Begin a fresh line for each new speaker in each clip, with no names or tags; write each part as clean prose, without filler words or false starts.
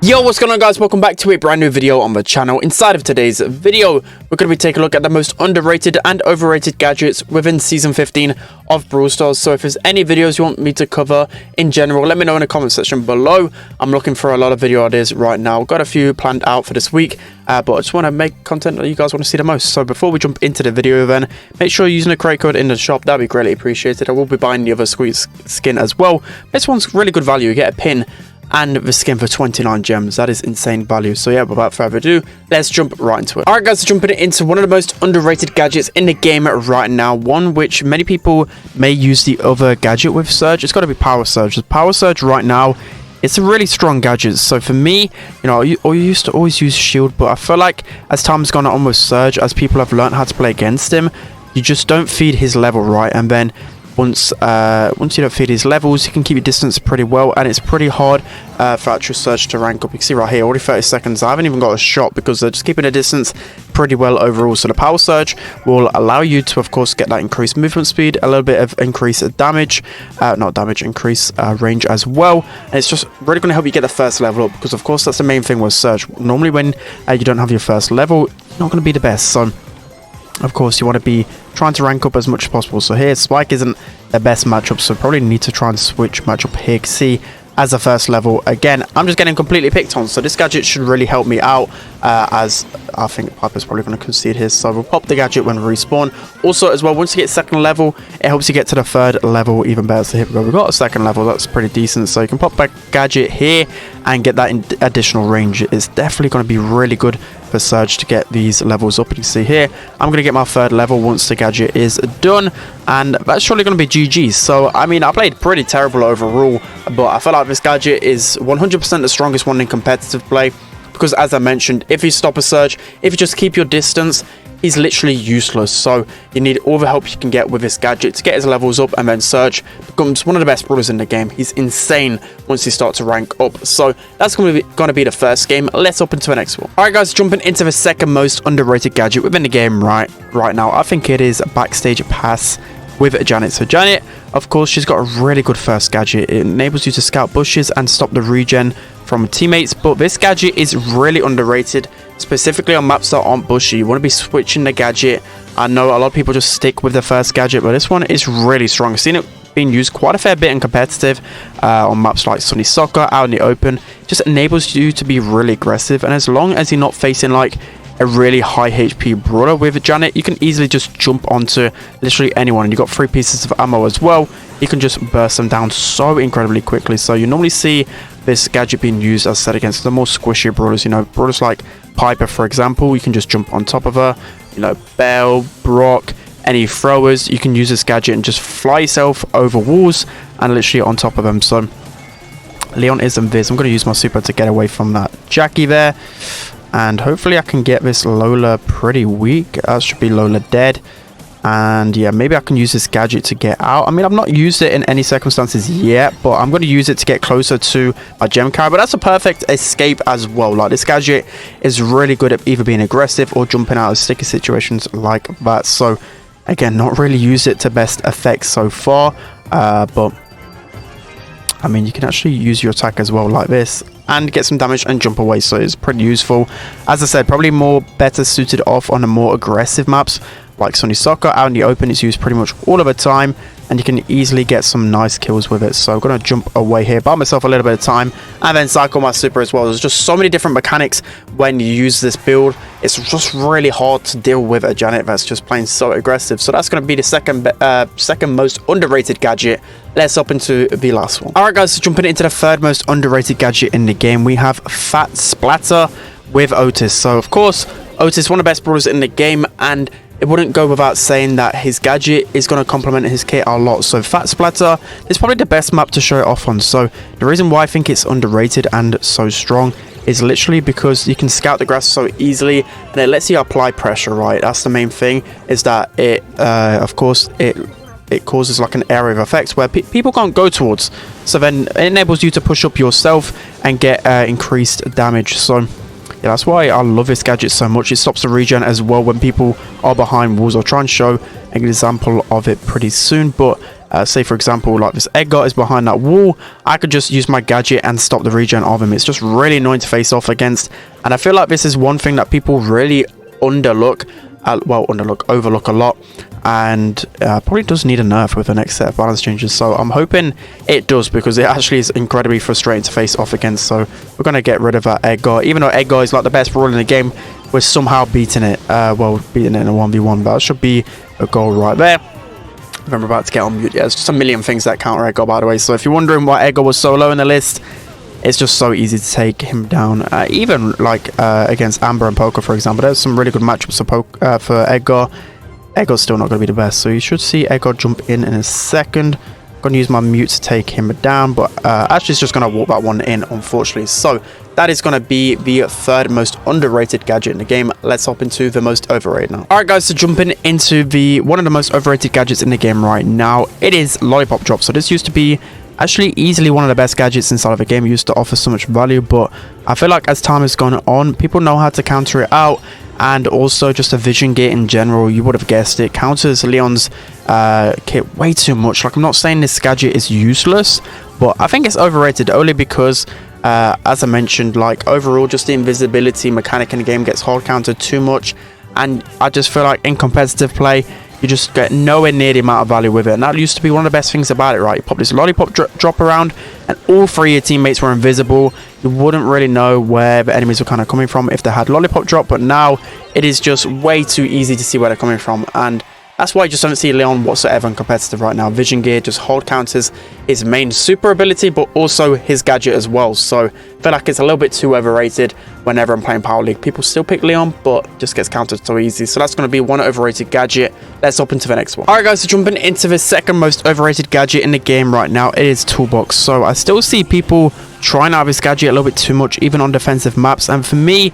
Yo, what's going on, guys? Welcome back to a brand new video on the channel. Inside of today's video, we're going to be taking a look at the most underrated and overrated gadgets within Season 15 of Brawl Stars. So if there's any videos you want me to cover in general, let me know in the comment section below. I'm looking for a lot of video ideas right now. Got a few planned out for this week, but I just want to make content that you guys want to see the most. So before we jump into the video then, make sure you're using the create code in the shop. That'd be greatly appreciated. I will be buying the other squeeze skin as well. This one's really good value. You get a pin and the skin for 29 gems. That is insane value. So yeah, without further ado, let's jump right into it. Alright guys, so jumping into one of the most underrated gadgets in the game right now, one which many people may use the other gadget with Surge. It's got to be Power Surge. The Power Surge right now, it's a really strong gadget. So for me, you know, I used to always use Shield, but I feel like as time's gone on with Surge, as people have learned how to play against him, you just don't feed his level right, and then once you don't feed his levels, you can keep your distance pretty well, and it's pretty hard for actual Surge to rank up. You can see right here, already 30 seconds. I haven't even got a shot because they're just keeping a distance pretty well overall. So the Power Surge will allow you to, of course, get that increased movement speed, a little bit of increased damage, increase range as well. And it's just really going to help you get the first level up, because of course that's the main thing with Surge. Normally when you don't have your first level, you're not going to be the best. So of course you want to be trying to rank up as much as possible. So here Spike isn't the best matchup, so probably need to try and switch matchup here. You can see as a first level, again, I'm just getting completely picked on, so this gadget should really help me out, as I think Piper's probably going to concede here, so we'll pop the gadget when we respawn. Also as well, once you get second level, it helps you get to the third level even better. So here we go, we've got a second level, that's pretty decent. So you can pop back gadget here and get that additional range. It's definitely going to be really good for Surge to get these levels up. You can see here, I'm going to get my third level once the gadget is done, and that's surely going to be GG. So I mean, I played pretty terrible overall, but I feel like this gadget is 100% the strongest one in competitive play, because as I mentioned, if you stop a Surge, if you just keep your distance, he's literally useless. So you need all the help you can get with this gadget to get his levels up, and then Surge becomes one of the best brawlers in the game. He's insane once he starts to rank up. So that's going to be the first game. Let's hop into the next one. Alright guys, jumping into the second most underrated gadget within the game right now, I think it is Backstage Pass with Janet. So Janet, of course, she's got a really good first gadget. It enables you to scout bushes and stop the regen from teammates, but this gadget is really underrated, specifically on maps that aren't bushy. You want to be switching the gadget. I know a lot of people just stick with the first gadget, but this one is really strong. I've seen it being used quite a fair bit in competitive on maps like Sunny Soccer, out in the open. It just enables you to be really aggressive, and as long as you're not facing like a really high HP brawler with Janet, you can easily just jump onto literally anyone, and you've got 3 pieces of ammo as well. You can just burst them down so incredibly quickly. So you normally see this gadget being used, as I said, against the more squishy brawlers. You know, brawlers like Piper, for example, you can just jump on top of her. You know, Belle, Brock, any throwers, you can use this gadget and just fly yourself over walls and literally on top of them. So Leon is invis. I'm going to use my super to get away from that Jackie there, and hopefully I can get this Lola pretty weak. That should be Lola dead. And yeah, maybe I can use this gadget to get out. I mean, I've not used it in any circumstances yet, but I'm going to use it to get closer to my gem carry. But that's a perfect escape as well. Like, this gadget is really good at either being aggressive or jumping out of sticky situations like that. So again, not really used it to best effect so far, but I mean, you can actually use your attack as well like this and get some damage and jump away. So it's pretty useful. As I said, probably better suited off on the more aggressive maps like Sunny Soccer. Out in the open, it's used pretty much all of the time, and you can easily get some nice kills with it. So I'm going to jump away here, buy myself a little bit of time, and then cycle my super as well. There's just so many different mechanics when you use this build. It's just really hard to deal with a Janet that's just playing so aggressive. So that's going to be the second most underrated gadget. Let's hop into the last one. Alright guys, so jumping into the third most underrated gadget in the game, we have Fat Splatter with Otis. So of course, Otis, one of the best brawlers in the game, and it wouldn't go without saying that his gadget is going to complement his kit a lot. So Fat Splatter is probably the best map to show it off on. So the reason why I think it's underrated and so strong is literally because you can scout the grass so easily, and it lets you apply pressure, right? That's the main thing, is that it of course it causes like an area of effect where people can't go towards. So then it enables you to push up yourself and get increased damage. So yeah, that's why I love this gadget so much. It stops the regen as well when people are behind walls. I'll try and show an example of it pretty soon, but say for example, like this Edgar is behind that wall, I could just use my gadget and stop the regen of him. It's just really annoying to face off against, and I feel like this is one thing that people really overlook a lot, and probably does need a nerf with the next set of balance changes. So I'm hoping it does, because it actually is incredibly frustrating to face off against. So we're going to get rid of that Edgar. Even though Edgar is like the best brawler in the game, we're somehow beating it. Beating it in a 1v1. That should be a goal right there. If I'm about to get on mute, yeah, there's just a million things that counter Edgar, by the way. So if you're wondering why Edgar was so low in the list, it's just so easy to take him down. Even like against Amber and Poker, for example, there's some really good matchups for Edgar. Edgar's still not going to be the best, so you should see Edgar jump in a second. I'm going to use my mute to take him down, but actually it's just going to walk that one in, unfortunately. So that is going to be the third most underrated gadget in the game. Let's hop into the most overrated now. Alright guys, so jumping into one of the most overrated gadgets in the game right now, it is Lollipop Drop. So this used to be actually easily one of the best gadgets inside of the game. It used to offer so much value, but I feel like as time has gone on, people know how to counter it out. And also just a vision gate in general, you would have guessed it, counters Leon's kit way too much. Like, I'm not saying this gadget is useless, but I think it's overrated only because as I mentioned, like overall just the invisibility mechanic in the game gets hard countered too much, and I just feel like in competitive play you just get nowhere near the amount of value with it. And that used to be one of the best things about it, right? You pop this Lollipop drop around and all three of your teammates were invisible. You wouldn't really know where the enemies were kind of coming from if they had Lollipop Drop, but now it is just way too easy to see where they're coming from, and that's why I just don't see Leon whatsoever in competitive right now. Vision Gear just hold counters his main super ability, but also his gadget as well. So I feel like it's a little bit too overrated whenever I'm playing Power League. People still pick Leon, but just gets countered so easy. So that's going to be one overrated gadget. Let's hop into the next one. Alright guys, so jumping into the second most overrated gadget in the game right now, it is Toolbox. So I still see people trying out this gadget a little bit too much, even on defensive maps. And for me,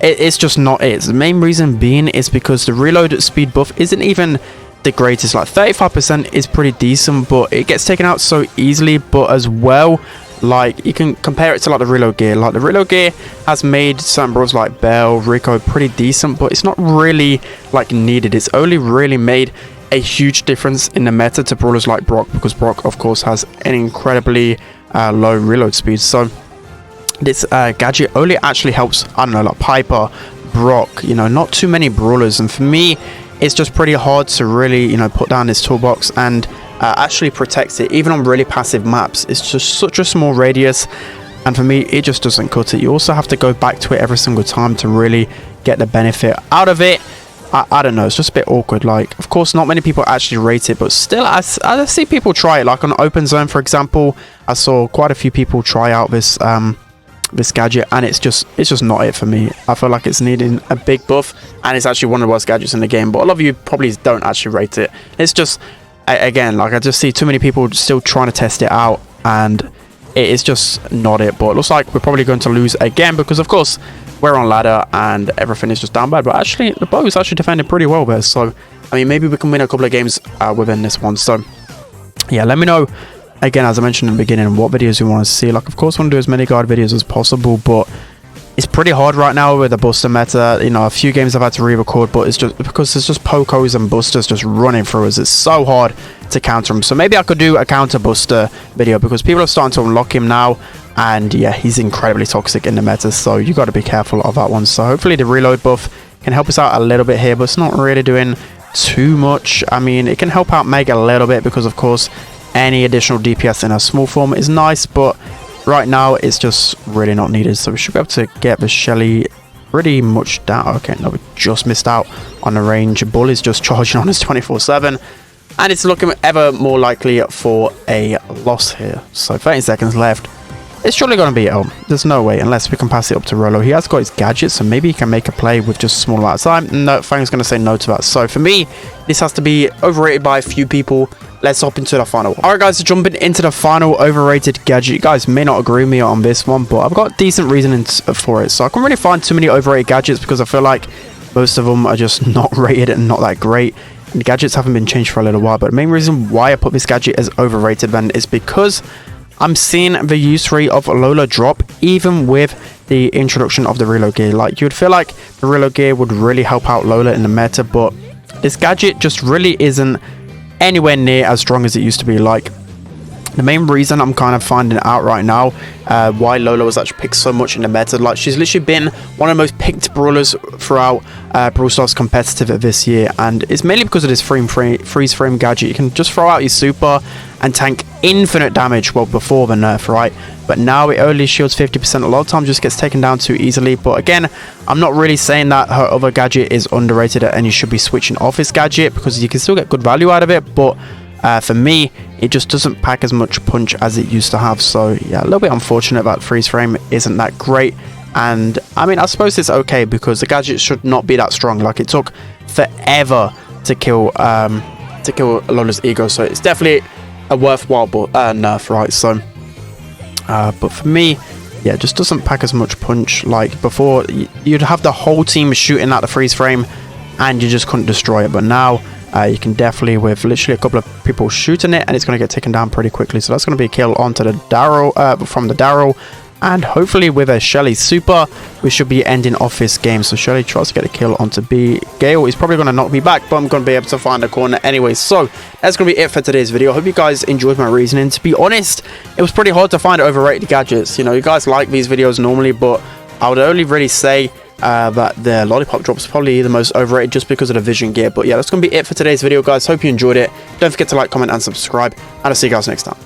it's just not it. The main reason being is because the reload speed buff isn't even the greatest. Like 35% is pretty decent, but it gets taken out so easily. But as well, like you can compare it to like the reload gear. Like the reload gear has made some brawlers like Bell, Rico pretty decent, but it's not really like needed. It's only really made a huge difference in the meta to brawlers like Brock, because Brock of course has an incredibly low reload speed. So this gadget only actually helps, I don't know, like Piper, Brock, you know, not too many brawlers. And for me, it's just pretty hard to really, you know, put down this toolbox and actually protect it, even on really passive maps. It's just such a small radius, and for me, it just doesn't cut it. You also have to go back to it every single time to really get the benefit out of it. I don't know, it's just a bit awkward. Like, of course, not many people actually rate it, but still, I see people try it. Like on Open Zone, for example, I saw quite a few people try out this gadget, and it's just not it for me. I feel like it's needing a big buff, and it's actually one of the worst gadgets in the game, but a lot of you probably don't actually rate it. It's just, again, like I just see too many people still trying to test it out, and it is just not it. But it looks like we're probably going to lose again, because of course we're on ladder and everything is just down bad. But actually the bow is actually defending pretty well there, so I mean, maybe we can win a couple of games within this one. So yeah, let me know again, as I mentioned in the beginning, what videos you want to see. Like, of course, I want to do as many guard videos as possible, but it's pretty hard right now with the buster meta. You know, a few games I've had to re-record, but it's just because there's just pokos and busters just running through us. It's so hard to counter them. So maybe I could do a counter buster video, because people are starting to unlock him now, and yeah, he's incredibly toxic in the meta, so you got to be careful of that one. So hopefully the reload buff can help us out a little bit here, but it's not really doing too much. I mean, it can help out Meg a little bit, because of course any additional DPS in a small form is nice, but right now it's just really not needed. So we should be able to get the Shelly pretty much down. Okay, no, we just missed out on the range. Bull is just charging on us 24/7, and it's looking ever more likely for a loss here. So 30 seconds left. It's surely going to be there's no way, unless we can pass it up to Rolo. He has got his gadgets, so maybe he can make a play with just a small amount of time. No, Fang's going to say no to that. So for me, this has to be overrated by a few people. Let's hop into the final one. Alright guys, so jumping into the final overrated gadget. You guys may not agree with me on this one, but I've got decent reasoning for it. So I can't really find too many overrated gadgets, because I feel like most of them are just not rated and not that great. And the gadgets haven't been changed for a little while. But the main reason why I put this gadget as overrated then is because I'm seeing the use rate of Lola drop, even with the introduction of the reload gear. Like, you'd feel like the reload gear would really help out Lola in the meta, but this gadget just really isn't anywhere near as strong as it used to be. Like, the main reason I'm kind of finding out right now why Lola was actually picked so much in the meta, like, she's literally been one of the most picked brawlers throughout Brawl Stars competitive this year, and it's mainly because of this freeze frame gadget. You can just throw out your super and tank infinite damage, well, before the nerf, right? But now it only shields 50%. A lot of times just gets taken down too easily. But again, I'm not really saying that her other gadget is underrated and you should be switching off this gadget, because you can still get good value out of it. But for me, it just doesn't pack as much punch as it used to have. So yeah, a little bit unfortunate that freeze frame isn't that great. And I mean, I suppose it's okay because the gadget should not be that strong. Like, it took forever to kill Lola's ego, so it's definitely a worthwhile nerf, right? So but for me, yeah, it just doesn't pack as much punch. Like, before, you'd have the whole team shooting at the freeze frame and you just couldn't destroy it. But now you can definitely, with literally a couple of people shooting it, and it's going to get taken down pretty quickly. So that's going to be a kill onto the Daryl, from the Daryl. And hopefully with a Shelly super, we should be ending off this game. So Shelly tries to get a kill onto B. Gale is probably going to knock me back, but I'm going to be able to find a corner anyway. So that's going to be it for today's video. I hope you guys enjoyed my reasoning. To be honest, it was pretty hard to find overrated gadgets. You know, you guys like these videos normally, but I would only really say that the Lollipop Drop is probably the most overrated just because of the vision gear. But yeah, that's going to be it for today's video, guys. Hope you enjoyed it. Don't forget to like, comment, and subscribe. And I'll see you guys next time.